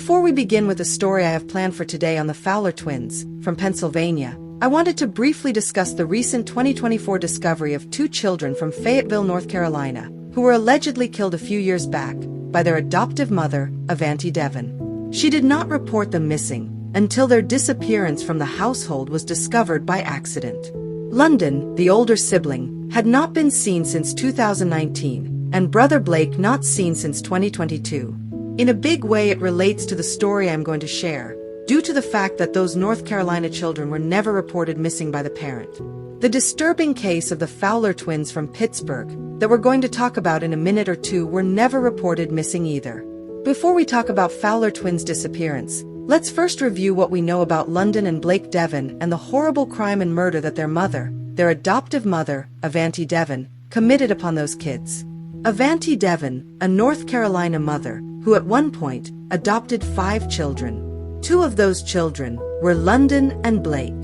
Before we begin with the story I have planned for today on the Fowler Twins, from Pennsylvania, I wanted to briefly discuss the recent 2024 discovery of two children from Fayetteville, North Carolina, who were allegedly killed a few years back by their adoptive mother, Avantae Deven. She did not report them missing until their disappearance from the household was discovered by accident. London, the older sibling, had not been seen since 2019, and brother Blake not seen since 2022. In a big way, it relates to the story I'm going to share, due to the fact that those North Carolina children were never reported missing by the parent. The disturbing case of the Fowler twins from Pittsburgh that we're going to talk about in a minute or two were never reported missing either. Before we talk about Fowler twins' disappearance, let's first review what we know about London and Blake Deven and the horrible crime and murder that their mother, their adoptive mother, Avantae Deven, committed upon those kids. Avantae Deven, a North Carolina mother, who at one point adopted 5 children. 2 of those children were London and Blake.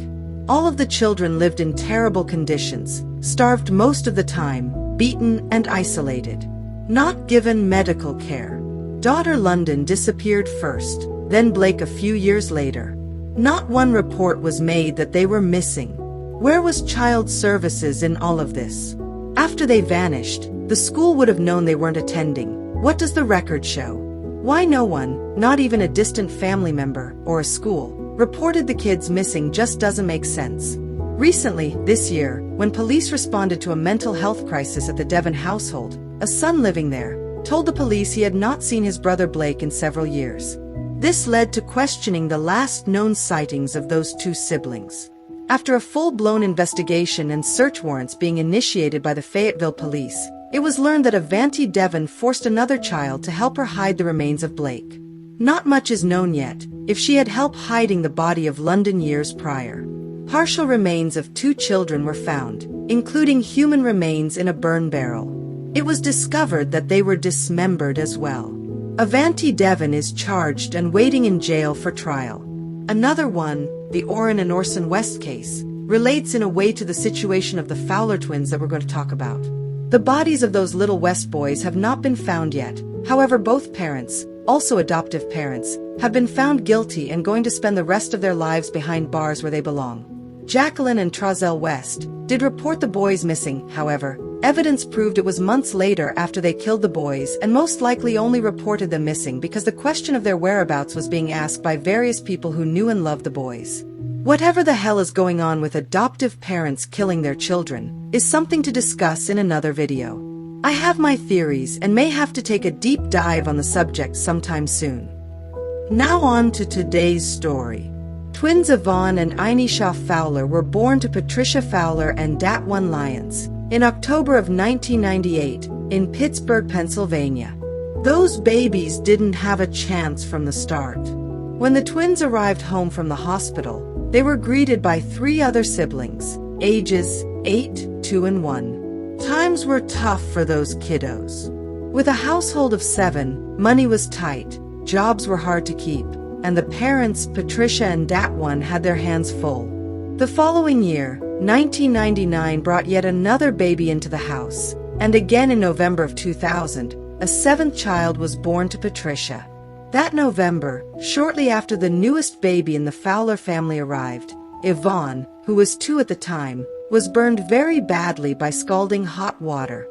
All of the children lived in terrible conditions, starved most of the time, beaten and isolated. Not given medical care. Daughter London disappeared first, then Blake a few years later. Not one report was made that they were missing. Where was child services in all of this? After they vanished, the school would have known they weren't attending. What does the record show? Why no one, not even a distant family member or a school, reported the kids missing just doesn't make sense. Recently, this year, when police responded to a mental health crisis at the Deven household, a son living there told the police he had not seen his brother Blake in several years. This led to questioning the last known sightings of those 2 siblings. After a full-blown investigation and search warrants being initiated by the Fayetteville police, it was learned that Avantae Deven forced another child to help her hide the remains of Blake. Not much is known yet if she had helped hiding the body of London years prior. Partial remains of 2 children were found, including human remains in a burn barrel. It was discovered that they were dismembered as well. Avantae Deven is charged and waiting in jail for trial. Another one, the Orrin and Orson West case, relates in a way to the situation of the Fowler twins that we're going to talk about. The bodies of those little West boys have not been found yet. However, both parents, also adoptive parents, have been found guilty and going to spend the rest of their lives behind bars where they belong. Jacqueline and Trozell West did report the boys missing. However, evidence proved it was months later after they killed the boys and most likely only reported them missing because the question of their whereabouts was being asked by various people who knew and loved the boys. Whatever the hell is going on with adoptive parents killing their children is something to discuss in another video. I have my theories and may have to take a deep dive on the subject sometime soon. Now on to today's story. Twins Yvonne and Inesha Fowler were born to Patricia Fowler and Dat1 Lyons in October of 1998 in Pittsburgh, Pennsylvania. Those babies didn't have a chance from the start. When the twins arrived home from the hospital, they were greeted by 3 other siblings, ages 8, 2 and 1. Times were tough for those kiddos. With a household of 7, money was tight, jobs were hard to keep, and the parents, Patricia and Dat1, had their hands full. The following year, 1999, brought yet another baby into the house, and again in November of 2000, a 7th child was born to Patricia. That November, shortly after the newest baby in the Fowler family arrived, Yvonne, who was 2 at the time, was burned very badly by scalding hot water.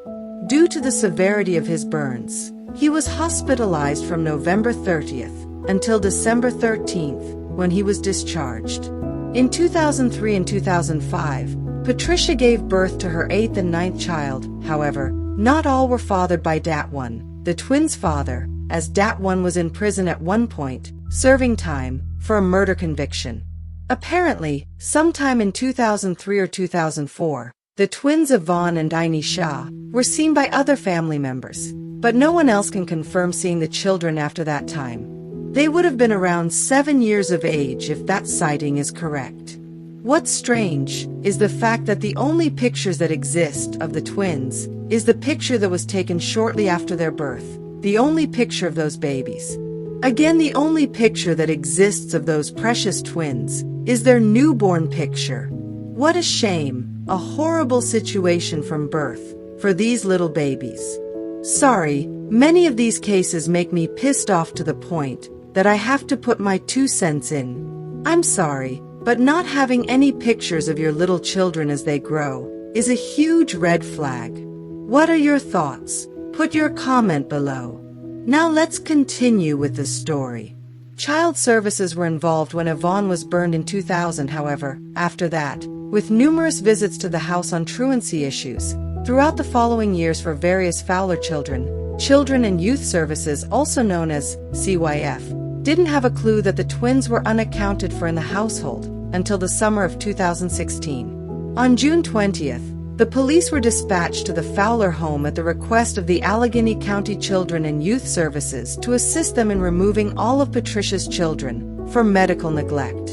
Due to the severity of his burns, he was hospitalized from November 30th until December 13th, when he was discharged. In 2003 and 2005, Patricia gave birth to her 8th and 9th child. However, not all were fathered by Dat1, the twins' father, as Dat1 was in prison at one point, serving time for a murder conviction. Apparently, sometime in 2003 or 2004, the twins Yvonne and Inesha were seen by other family members, but no one else can confirm seeing the children after that time. They would have been around 7 years of age if that sighting is correct. What's strange is the fact that the only pictures that exist of the twins is the picture that was taken shortly after their birth, the only picture of those babies. Again, the only picture that exists of those precious twins is their newborn picture. What a shame, a horrible situation from birth for these little babies. Sorry, many of these cases make me pissed off to the point that I have to put my 2 cents in. I'm sorry, but not having any pictures of your little children as they grow is a huge red flag. What are your thoughts? Put your comment below. Now let's continue with the story. Child services were involved when Yvonne was burned in 2000, however, after that, with numerous visits to the house on truancy issues. Throughout the following years for various Fowler Children and Youth Services, also known as CYF, didn't have a clue that the twins were unaccounted for in the household until the summer of 2016. On June 20th, the police were dispatched to the Fowler home at the request of the Allegheny County Children and Youth Services to assist them in removing all of Patricia's children for medical neglect.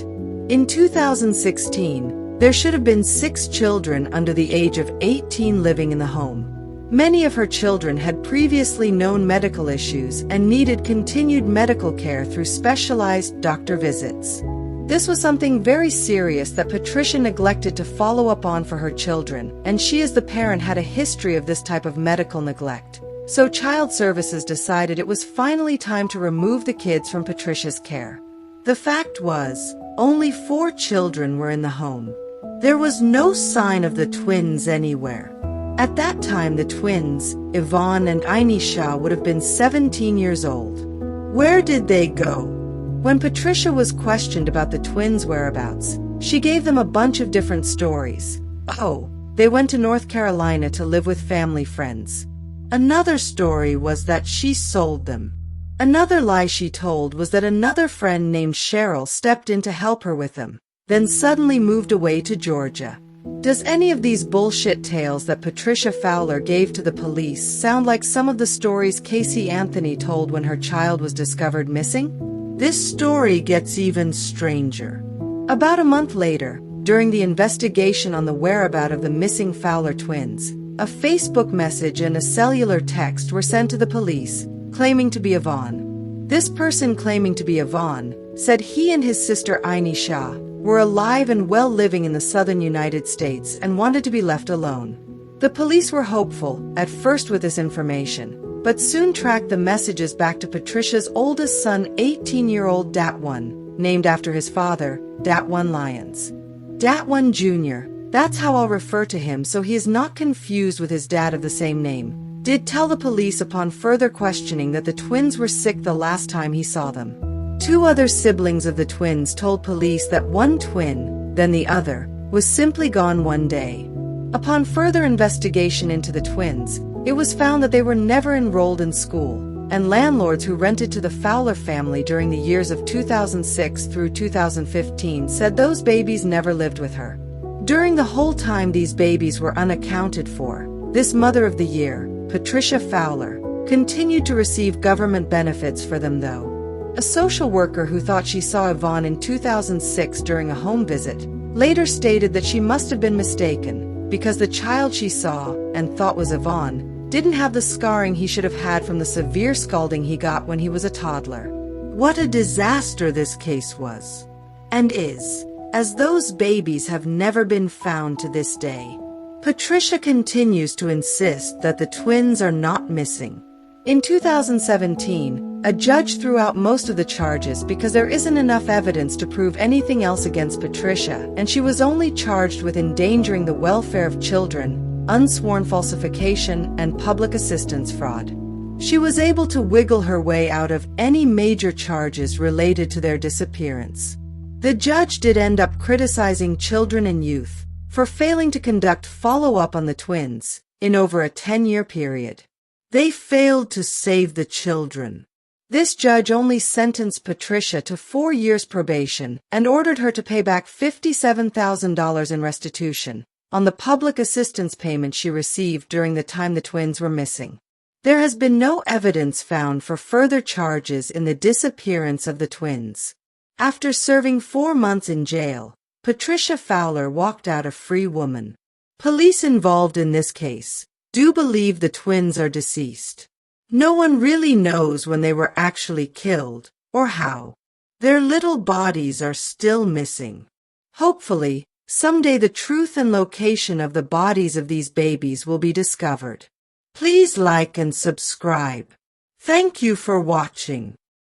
In 2016, there should have been 6 children under the age of 18 living in the home. Many of her children had previously known medical issues and needed continued medical care through specialized doctor visits. This was something very serious that Patricia neglected to follow up on for her children, and she as the parent had a history of this type of medical neglect. So Child Services decided it was finally time to remove the kids from Patricia's care. The fact was, only 4 children were in the home. There was no sign of the twins anywhere. At that time, the twins, Yvonne and Ainisha, would have been 17 years old. Where did they go? When Patricia was questioned about the twins' whereabouts, she gave them a bunch of different stories. Oh, they went to North Carolina to live with family friends. Another story was that she sold them. Another lie she told was that another friend named Cheryl stepped in to help her with them, then suddenly moved away to Georgia. Does any of these bullshit tales that Patricia Fowler gave to the police sound like some of the stories Casey Anthony told when her child was discovered missing? This story gets even stranger. About a month later, during the investigation on the whereabouts of the missing Fowler twins, a Facebook message and a cellular text were sent to the police, claiming to be Yvonne. This person claiming to be Yvonne said he and his sister Ainisha were alive and well living in the southern United States and wanted to be left alone. The police were hopeful, at first with this information, but soon tracked the messages back to Patricia's oldest son, 18-year-old Dat1, named after his father, Dat1 Lyons. Dat1 Jr., that's how I'll refer to him so he is not confused with his dad of the same name, did tell the police upon further questioning that the twins were sick the last time he saw them. 2 other siblings of the twins told police that one twin, then the other, was simply gone one day. Upon further investigation into the twins, it was found that they were never enrolled in school, and landlords who rented to the Fowler family during the years of 2006 through 2015 said those babies never lived with her. During the whole time these babies were unaccounted for, this Mother of the Year, Patricia Fowler, continued to receive government benefits for them though. A social worker who thought she saw Yvonne in 2006 during a home visit later stated that she must have been mistaken because the child she saw and thought was Yvonne didn't have the scarring he should have had from the severe scalding he got when he was a toddler. What a disaster this case was, and is, as those babies have never been found to this day. Patricia continues to insist that the twins are not missing. In 2017, a judge threw out most of the charges because there isn't enough evidence to prove anything else against Patricia, and she was only charged with endangering the welfare of children, unsworn falsification, and public assistance fraud. She was able to wiggle her way out of any major charges related to their disappearance. The judge did end up criticizing Children and Youth for failing to conduct follow-up on the twins in over a 10-year period. They failed to save the children. This judge only sentenced Patricia to 4 years probation and ordered her to pay back $57,000 in restitution on the public assistance payment she received during the time the twins were missing. There has been no evidence found for further charges in the disappearance of the twins. After serving 4 months in jail, Patricia Fowler walked out a free woman. Police involved in this case do believe the twins are deceased. No one really knows when they were actually killed or how. Their little bodies are still missing. Hopefully, someday the truth and location of the bodies of these babies will be discovered. Please like and subscribe. Thank you for watching.